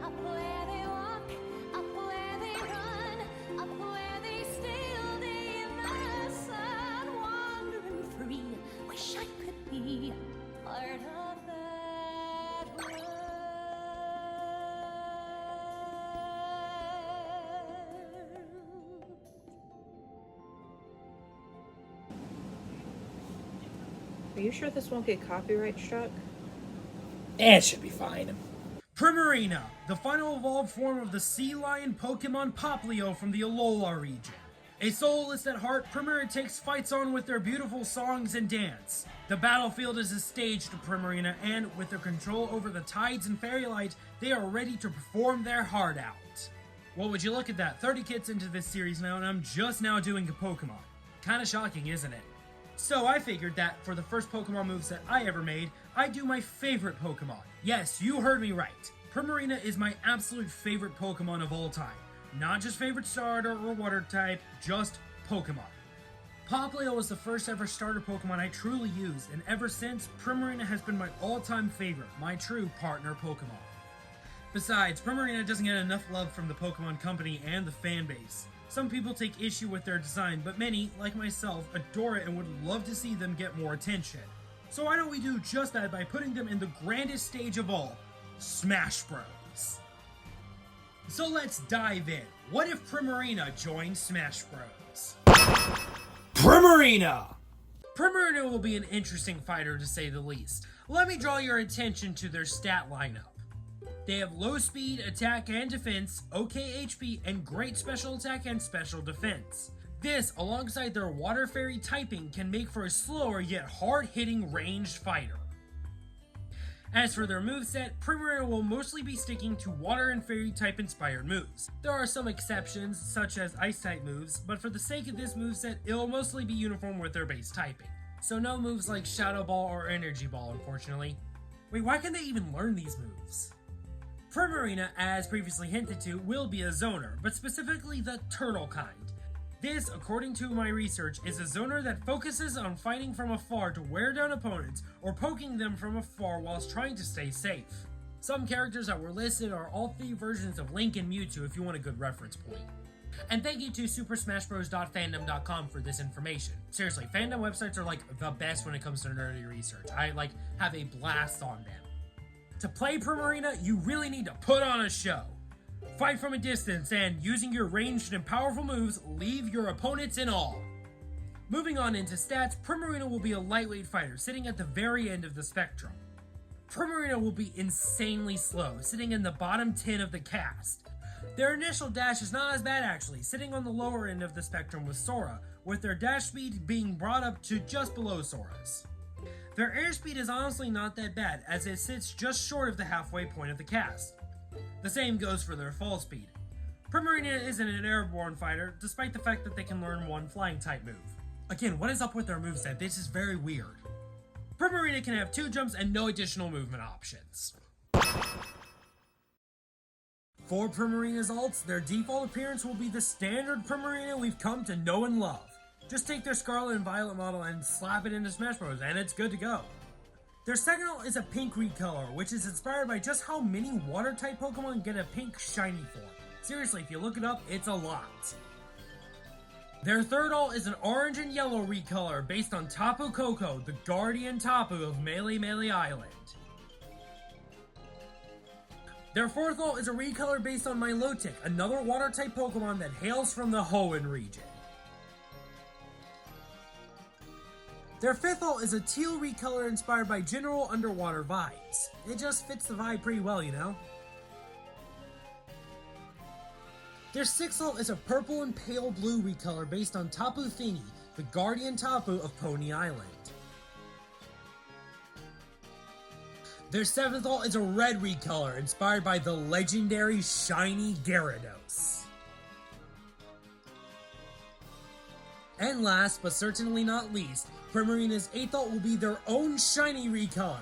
Up where they walk, up where they run, up where they stay all day in the sun, wandering free. Wish I could be part of that world. Are you sure this won't get copyright struck? It should be fine. Primarina, the final evolved form of the sea lion Pokemon Popplio from the Alola region. A soulless at heart, Primarina takes fights on with their beautiful songs and dance. The battlefield is a stage to Primarina, and with their control over the tides and fairy light, they are ready to perform their heart out. Well, would you look at that, 30 kits into this series now, and I'm just now doing a Pokemon. Kinda shocking, isn't it? So I figured that for the first Pokemon moveset I ever made, I'd do my favorite Pokemon. Yes, you heard me right. Primarina is my absolute favorite Pokemon of all time. Not just favorite starter or water type, just Pokemon. Popplio was the first ever starter Pokemon I truly used, and ever since, Primarina has been my all-time favorite, my true partner Pokemon. Besides, Primarina doesn't get enough love from the Pokemon Company and the fanbase. Some people take issue with their design, but many, like myself, adore it and would love to see them get more attention. So why don't we do just that by putting them in the grandest stage of all, Smash Bros. So let's dive in. What if Primarina joined Smash Bros? Primarina! Primarina will be an interesting fighter to say the least. Let me draw your attention to their stat lineup. They have low speed, attack, and defense, okay HP, and great special attack and special defense. This, alongside their water fairy typing, can make for a slower yet hard-hitting ranged fighter. As for their moveset, Primarina will mostly be sticking to water and fairy type inspired moves. There are some exceptions, such as ice type moves, but for the sake of this moveset, it will mostly be uniform with their base typing. So no moves like Shadow Ball or Energy Ball, unfortunately. Wait, why can they even learn these moves? Primarina, as previously hinted to, will be a zoner, but specifically the turtle kind. This, according to my research, is a zoner that focuses on fighting from afar to wear down opponents or poking them from afar whilst trying to stay safe. Some characters that were listed are all 3 versions of Link and Mewtwo if you want a good reference point. And thank you to supersmashbros.fandom.com for this information. Seriously, fandom websites are like the best when it comes to nerdy research. I have a blast on them. To play Primarina, you really need to put on a show. Fight from a distance and, using your ranged and powerful moves, leave your opponents in awe. Moving on into stats, Primarina will be a lightweight fighter, sitting at the very end of the spectrum. Primarina will be insanely slow, sitting in the bottom 10 of the cast. Their initial dash is not as bad actually, sitting on the lower end of the spectrum with Sora, with their dash speed being brought up to just below Sora's. Their airspeed is honestly not that bad, as it sits just short of the halfway point of the cast. The same goes for their fall speed. Primarina isn't an airborne fighter, despite the fact that they can learn one flying type move. Again, what is up with their moveset? This is very weird. Primarina can have 2 jumps and no additional movement options. For Primarina's ults, their default appearance will be the standard Primarina we've come to know and love. Just take their Scarlet and Violet model and slap it into Smash Bros. And it's good to go. Their second ult is a pink recolor, which is inspired by just how many water-type Pokemon get a pink shiny form. Seriously, if you look it up, it's a lot. Their third ult is an orange and yellow recolor based on Tapu Koko, the guardian Tapu of Melee Island. Their fourth ult is a recolor based on Milotic, another water-type Pokemon that hails from the Hoenn region. Their fifth ult is a teal recolor inspired by general underwater vibes. It just fits the vibe pretty well, you know? Their sixth ult is a purple and pale blue recolor based on Tapu Fini, the guardian Tapu of Pony Island. Their seventh ult is a red recolor inspired by the legendary shiny Gyarados. And last, but certainly not least, Primarina's 8th ult will be their own shiny recolor.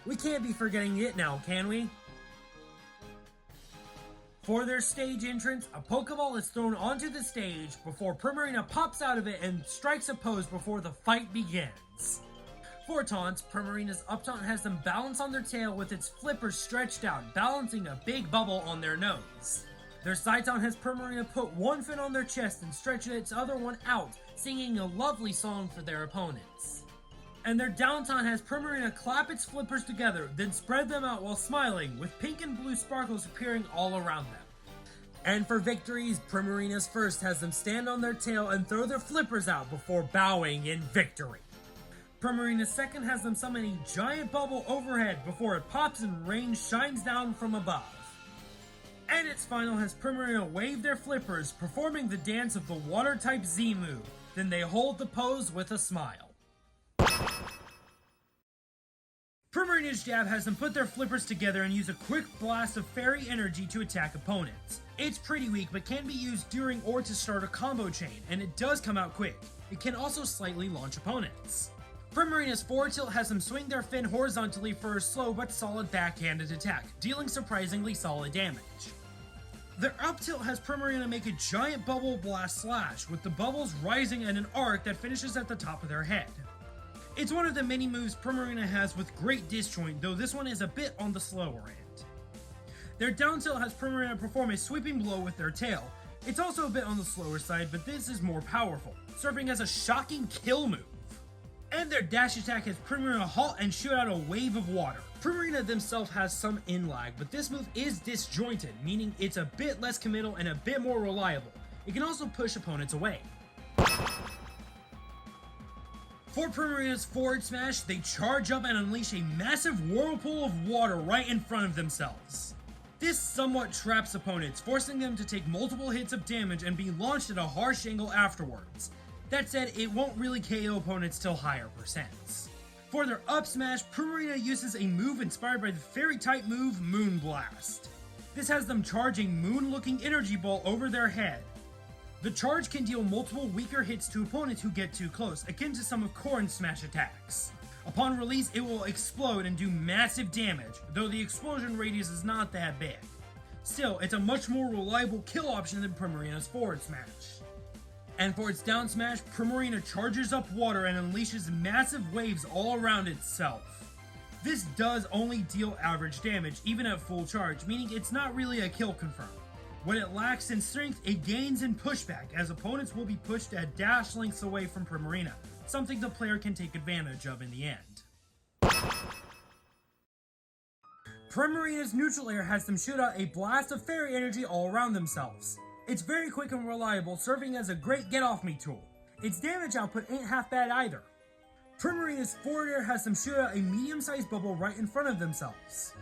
We can't be forgetting it now, can we? For their stage entrance, a Pokeball is thrown onto the stage before Primarina pops out of it and strikes a pose before the fight begins. For taunts, Primarina's up taunt has them balance on their tail with its flippers stretched out, balancing a big bubble on their nose. Their side taunt has Primarina put one fin on their chest and stretch its other one out, singing a lovely song for their opponents. And their down taunt has Primarina clap its flippers together, then spread them out while smiling, with pink and blue sparkles appearing all around them. And for victories, Primarina's first has them stand on their tail and throw their flippers out before bowing in victory. Primarina's second has them summon a giant bubble overhead before it pops and rain shines down from above. And its final has Primarina wave their flippers, performing the dance of the water-type Z move. Then they hold the pose with a smile. Primarina's jab has them put their flippers together and use a quick blast of fairy energy to attack opponents. It's pretty weak, but can be used during or to start a combo chain, and it does come out quick. It can also slightly launch opponents. Primarina's forward tilt has them swing their fin horizontally for a slow but solid backhanded attack, dealing surprisingly solid damage. Their up tilt has Primarina make a giant bubble blast slash, with the bubbles rising in an arc that finishes at the top of their head. It's one of the many moves Primarina has with great disjoint, though this one is a bit on the slower end. Their down tilt has Primarina perform a sweeping blow with their tail. It's also a bit on the slower side, but this is more powerful, serving as a shocking kill move. And their dash attack has Primarina halt and shoot out a wave of water. Primarina themselves has some in lag, but this move is disjointed, meaning it's a bit less committal and a bit more reliable. It can also push opponents away. For Primarina's forward smash, they charge up and unleash a massive whirlpool of water right in front of themselves. This somewhat traps opponents, forcing them to take multiple hits of damage and be launched at a harsh angle afterwards. That said, it won't really KO opponents till higher percents. For their up smash, Primarina uses a move inspired by the fairy type move Moon Blast. This has them charge a moon-looking energy ball over their head. The charge can deal multiple weaker hits to opponents who get too close, akin to some of Corrin's smash attacks. Upon release, it will explode and do massive damage, though the explosion radius is not that big. Still, it's a much more reliable kill option than Primarina's forward smash. And for its down smash, Primarina charges up water and unleashes massive waves all around itself. This does only deal average damage, even at full charge, meaning it's not really a kill confirm. When it lacks in strength, it gains in pushback, as opponents will be pushed at dash lengths away from Primarina, something the player can take advantage of in the end. Primarina's neutral air has them shoot out a blast of fairy energy all around themselves. It's very quick and reliable, serving as a great get-off-me tool. Its damage output ain't half bad either. Primarina's forward air has them shoot out a medium-sized bubble right in front of themselves.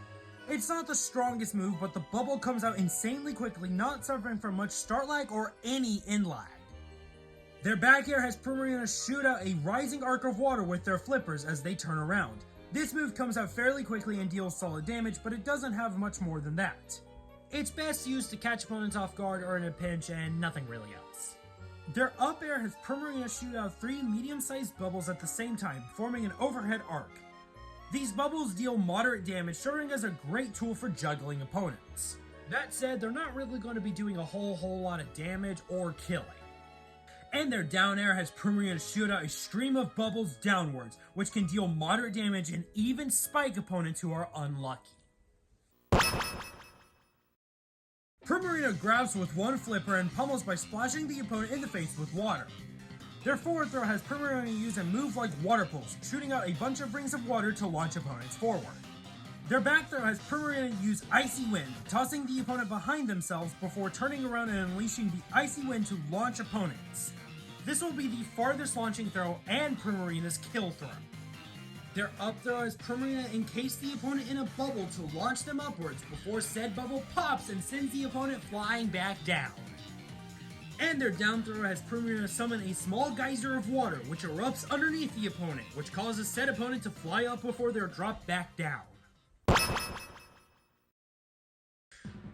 It's not the strongest move, but the bubble comes out insanely quickly, not suffering from much start lag or any in lag. Their back air has Primarina shoot out a rising arc of water with their flippers as they turn around. This move comes out fairly quickly and deals solid damage, but it doesn't have much more than that. It's best used to catch opponents off guard or in a pinch and nothing really else. Their up air has Primarina shoot out 3 medium-sized bubbles at the same time, forming an overhead arc. These bubbles deal moderate damage, serving as a great tool for juggling opponents. That said, they're not really going to be doing a whole lot of damage or killing. And their down air has Primarina shoot out a stream of bubbles downwards, which can deal moderate damage and even spike opponents who are unlucky. Primarina grabs with one flipper and pummels by splashing the opponent in the face with water. Their forward throw has Primarina use a move like Water Pulse, shooting out a bunch of rings of water to launch opponents forward. Their back throw has Primarina use Icy Wind, tossing the opponent behind themselves before turning around and unleashing the Icy Wind to launch opponents. This will be the farthest launching throw and Primarina's kill throw. Their up throw has Primarina encase the opponent in a bubble to launch them upwards before said bubble pops and sends the opponent flying back down. And their down throw has Primarina summon a small geyser of water which erupts underneath the opponent, which causes said opponent to fly up before they're dropped back down.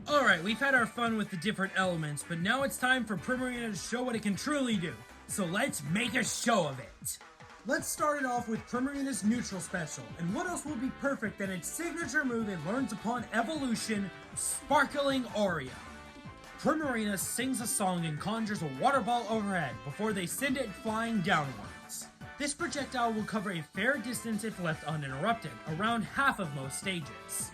Alright, we've had our fun with the different elements, but now it's time for Primarina to show what it can truly do. So let's make a show of it! Let's start it off with Primarina's neutral special, and what else would be perfect than its signature move it learns upon evolution, Sparkling Aria. Primarina sings a song and conjures a water ball overhead before they send it flying downwards. This projectile will cover a fair distance if left uninterrupted, around half of most stages.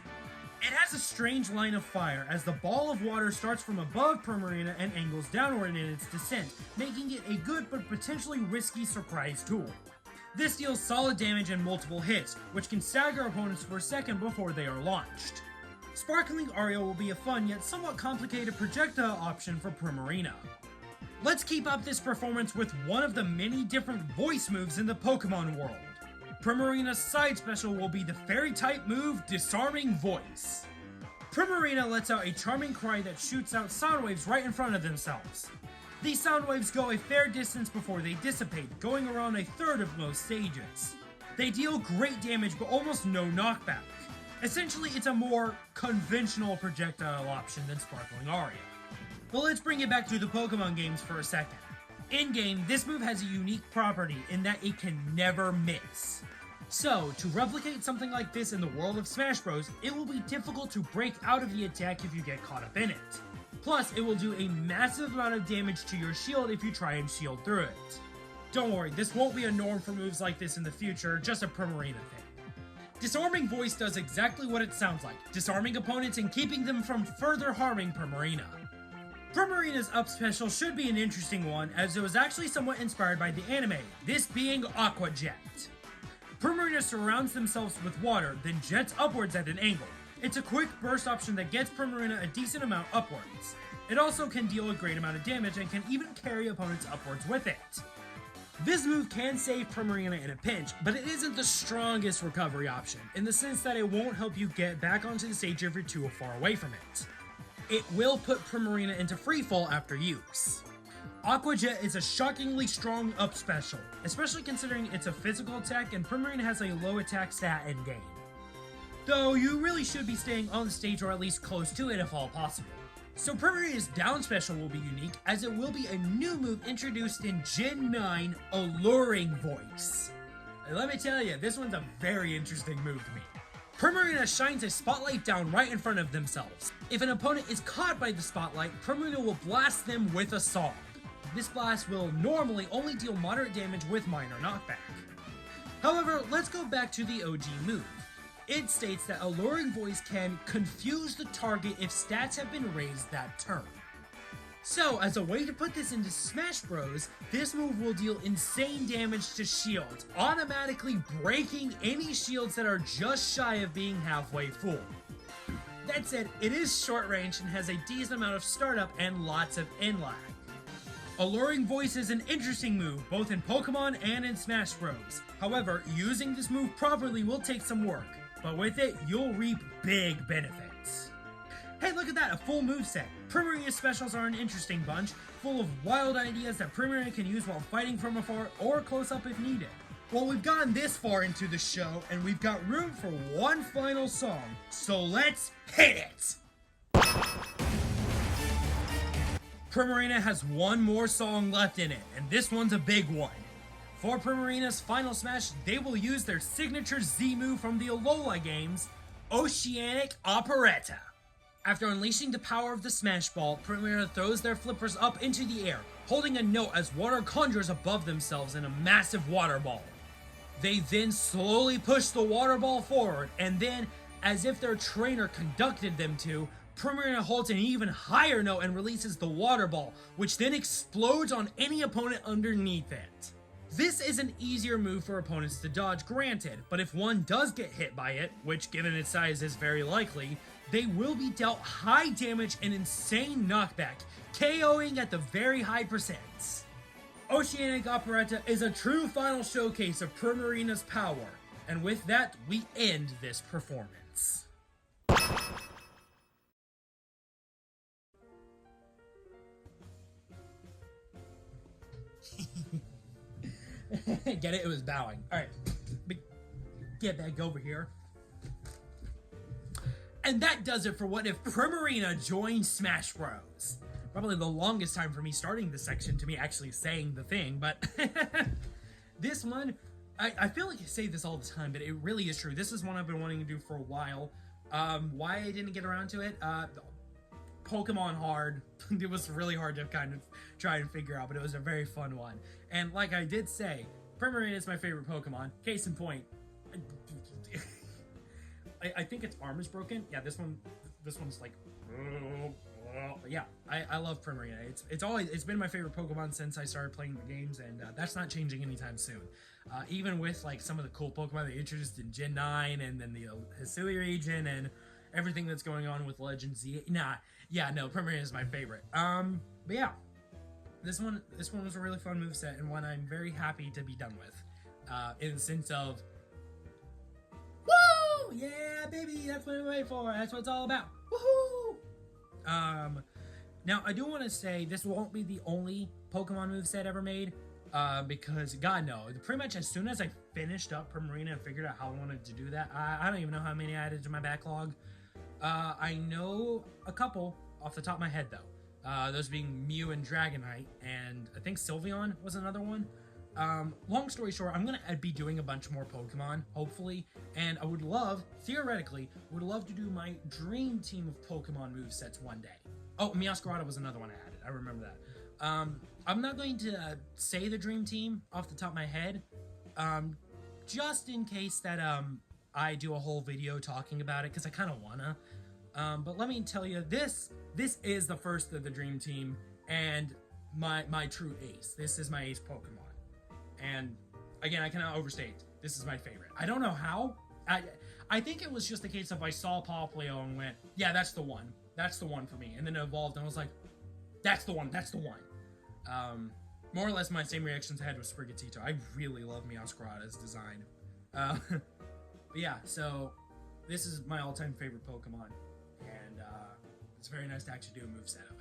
It has a strange line of fire as the ball of water starts from above Primarina and angles downward in its descent, making it a good but potentially risky surprise tool. This deals solid damage in multiple hits, which can stagger opponents for a second before they are launched. Sparkling Aria will be a fun yet somewhat complicated projectile option for Primarina. Let's keep up this performance with one of the many different voice moves in the Pokemon world. Primarina's side special will be the fairy-type move, Disarming Voice. Primarina lets out a charming cry that shoots out sound waves right in front of themselves. These sound waves go a fair distance before they dissipate, going around a third of most stages. They deal great damage but almost no knockback. Essentially, it's a more conventional projectile option than Sparkling Aria. But let's bring it back to the Pokemon games for a second. In-game, this move has a unique property in that it can never miss. So, to replicate something like this in the world of Smash Bros, it will be difficult to break out of the attack if you get caught up in it. Plus, it will do a massive amount of damage to your shield if you try and shield through it. Don't worry, this won't be a norm for moves like this in the future, just a Primarina thing. Disarming Voice does exactly what it sounds like, disarming opponents and keeping them from further harming Primarina. Primarina's up special should be an interesting one, as it was actually somewhat inspired by the anime, this being Aqua Jet. Primarina surrounds themselves with water, then jets upwards at an angle. It's a quick burst option that gets Primarina a decent amount upwards. It also can deal a great amount of damage and can even carry opponents upwards with it. This move can save Primarina in a pinch, but it isn't the strongest recovery option, in the sense that it won't help you get back onto the stage if you're too far away from it. It will put Primarina into freefall after use. Aqua Jet is a shockingly strong up special, especially considering it's a physical attack and Primarina has a low attack stat in game. Though you really should be staying on the stage or at least close to it if all possible. So Primarina's down special will be unique, as it will be a new move introduced in Gen 9, Alluring Voice. And let me tell you, this one's a very interesting move to me. Primarina shines a spotlight down right in front of themselves. If an opponent is caught by the spotlight, Primarina will blast them with a song. This blast will normally only deal moderate damage with minor knockback. However, let's go back to the OG move. It states that Alluring Voice can confuse the target if stats have been raised that turn. So, as a way to put this into Smash Bros, this move will deal insane damage to shields, automatically breaking any shields that are just shy of being halfway full. That said, it is short range and has a decent amount of startup and lots of in-lag. Alluring Voice is an interesting move, both in Pokemon and in Smash Bros. However, using this move properly will take some work, but with it, you'll reap big benefits. Hey, look at that, a full moveset. Primarina specials are an interesting bunch, full of wild ideas that Primarina can use while fighting from afar or close up if needed. Well, we've gotten this far into the show, and we've got room for one final song, so let's hit it! Primarina has one more song left in it, and this one's a big one. For Primarina's final smash, they will use their signature Z move from the Alola games, Oceanic Operetta. After unleashing the power of the Smash Ball, Primarina throws their flippers up into the air, holding a note as water conjures above themselves in a massive water ball. They then slowly push the water ball forward, and then, as if their trainer conducted them to, Primarina holds an even higher note and releases the water ball, which then explodes on any opponent underneath it. This is an easier move for opponents to dodge, granted, but if one does get hit by it, which given its size is very likely, they will be dealt high damage and insane knockback, KOing at the very high percents. Oceanic Operetta is a true final showcase of Primarina's power, and with that, we end this performance. Get it? It was bowing. Alright. Get back over here. And that does it for what if Primarina joined Smash Bros. Probably the longest time for me starting this section to me actually saying the thing, but this one, I feel like I say this all the time, but it really is true. This is one I've been wanting to do for a while. Why I didn't get around to it? Pokemon hard. It was really hard to kind of try and figure out, but it was a very fun one. And like I did say, Primarina is my favorite Pokemon. Case in point. I think its arm is broken. Yeah, this one's like... But yeah, I love Primarina. It's been my favorite Pokemon since I started playing the games, and that's not changing anytime soon. Even with like some of the cool Pokemon they introduced in Gen 9, and then the Hicilio region, and everything that's going on with Legend Z. Primarina is my favorite. But yeah, this one was a really fun moveset, and one I'm very happy to be done with. In the sense of, woo! Yeah, baby, that's what we wait for. That's what it's all about. Woohoo! Now I do want to say this won't be the only Pokemon moveset ever made, because God no, pretty much as soon as I finished up Primarina and figured out how I wanted to do that, I don't even know how many I added to my backlog. I know a couple off the top of my head though, those being Mew and Dragonite, and I think Sylveon was another one. Long story short, I'm gonna be doing a bunch more Pokemon, hopefully, and I would love, theoretically, to do my dream team of Pokemon movesets one day. Oh, Meowscarada was another one I added, I remember that. I'm not going to say the dream team off the top of my head, just in case that, I do a whole video talking about it, because I kind of wanna. But let me tell you, this is the first of the dream team, and my true ace. This is my ace Pokemon. And again, I cannot overstate, this is my favorite. I don't know how. I think it was just a case of I saw Popplio and went, yeah, that's the one. That's the one for me. And then it evolved and I was like, that's the one. More or less my same reactions I had with Sprigatito. I really love Meowscarada's design. But yeah, so this is my all-time favorite Pokemon. And it's very nice to actually do a moveset of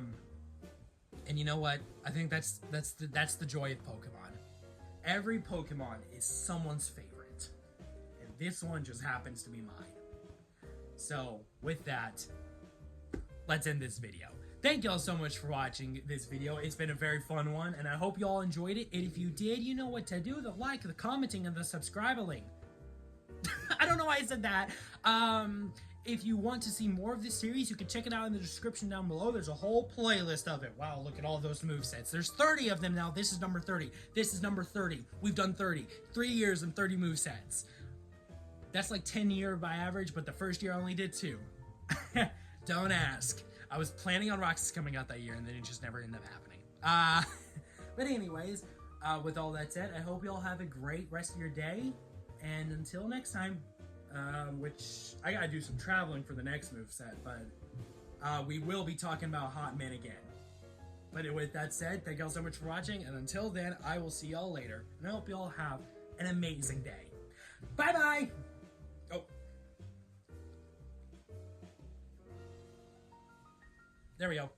it. And you know what? I think that's the joy of Pokemon. Every Pokemon is someone's favorite, and this one just happens to be mine. So with that, let's end this video. Thank y'all so much for watching this video. It's been a very fun one, and I hope you all enjoyed it. And if you did, you know what to do: the like, the commenting, and the subscribing. I don't know why I said that. If you want to see more of this series, you can check it out in the description down below. There's a whole playlist of it. Wow, look at all those movesets. There's 30 of them now. This is number 30. This is number 30. We've done 30. 3 years and 30 movesets. That's like 10 year by average, but the first year I only did 2. Don't ask. I was planning on Roxas coming out that year, and then it just never ended up happening. But anyways, with all that said, I hope you all have a great rest of your day. And until next time, which I gotta do some traveling for the next moveset, but we will be talking about Hot Men again. But with that said, thank y'all so much for watching, and until then, I will see y'all later, and I hope y'all have an amazing day. Bye-bye! Oh. There we go.